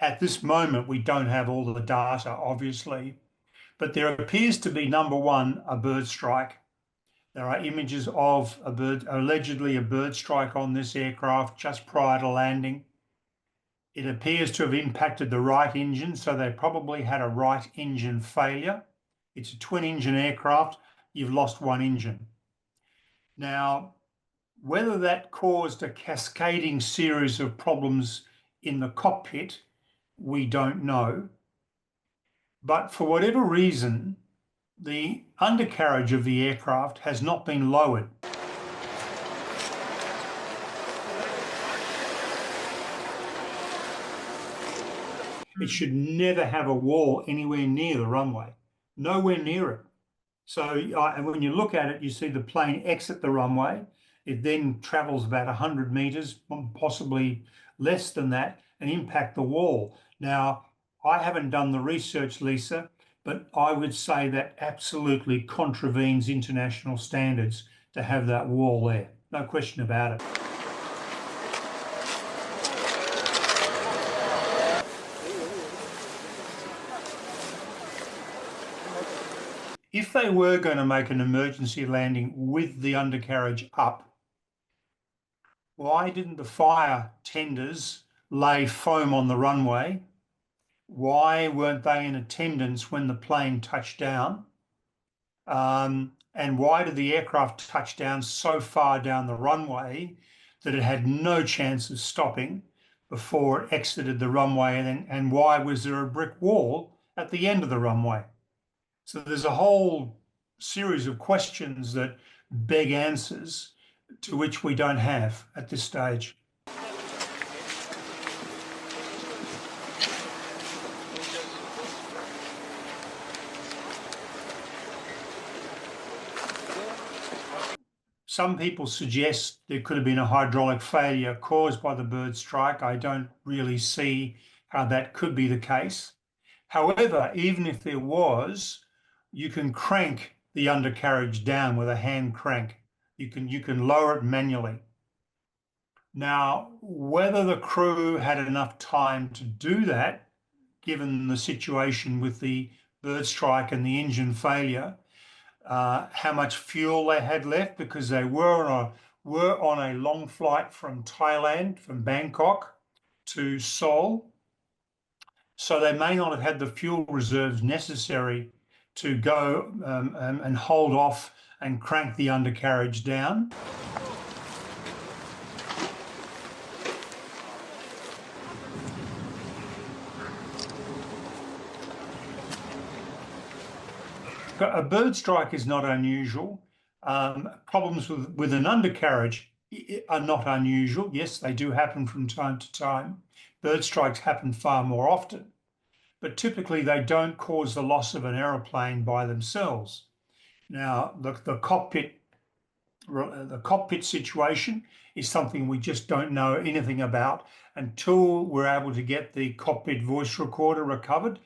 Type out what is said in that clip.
At this moment, we don't have all the data, obviously, but there appears to be, number one, a bird strike. There are images of allegedly a bird strike on this aircraft just prior to landing. It appears to have impacted the right engine, so they probably had a right engine failure. It's a twin-engine aircraft. You've lost one engine. Now, whether that caused a cascading series of problems in the cockpit, we don't know. But for whatever reason, the undercarriage of the aircraft has not been lowered. It should never have a wall anywhere near the runway, nowhere near it. So when you look at it, you see the plane exit the runway. It then travels about 100 meters, possibly less than that, and impact the wall. Now, I haven't done the research, Lisa, but I would say that absolutely contravenes international standards to have that wall there. No question about it. If they were going to make an emergency landing with the undercarriage up, why didn't the fire tenders lay foam on the runway? Why weren't they in attendance when the plane touched down? And why did the aircraft touch down so far down the runway that it had no chance of stopping before it exited the runway? And why was there a brick wall at the end of the runway? So there's a whole series of questions that beg answers to which we don't have at this stage. Some people suggest there could have been a hydraulic failure caused by the bird strike. I don't really see how that could be the case. However, even if there was, you can crank the undercarriage down with a hand crank. You can lower it manually. Now, whether the crew had enough time to do that, given the situation with the bird strike and the engine failure, how much fuel they had left, because they were on a long flight from Thailand, from Bangkok to Seoul. So they may not have had the fuel reserves necessary to go and hold off and crank the undercarriage down. A bird strike is not unusual. Problems with an undercarriage are not unusual. Yes, they do happen from time to time. Bird strikes happen far more often, but typically they don't cause the loss of an aeroplane by themselves. Now, the cockpit situation is something we just don't know anything about until we're able to get the cockpit voice recorder recovered.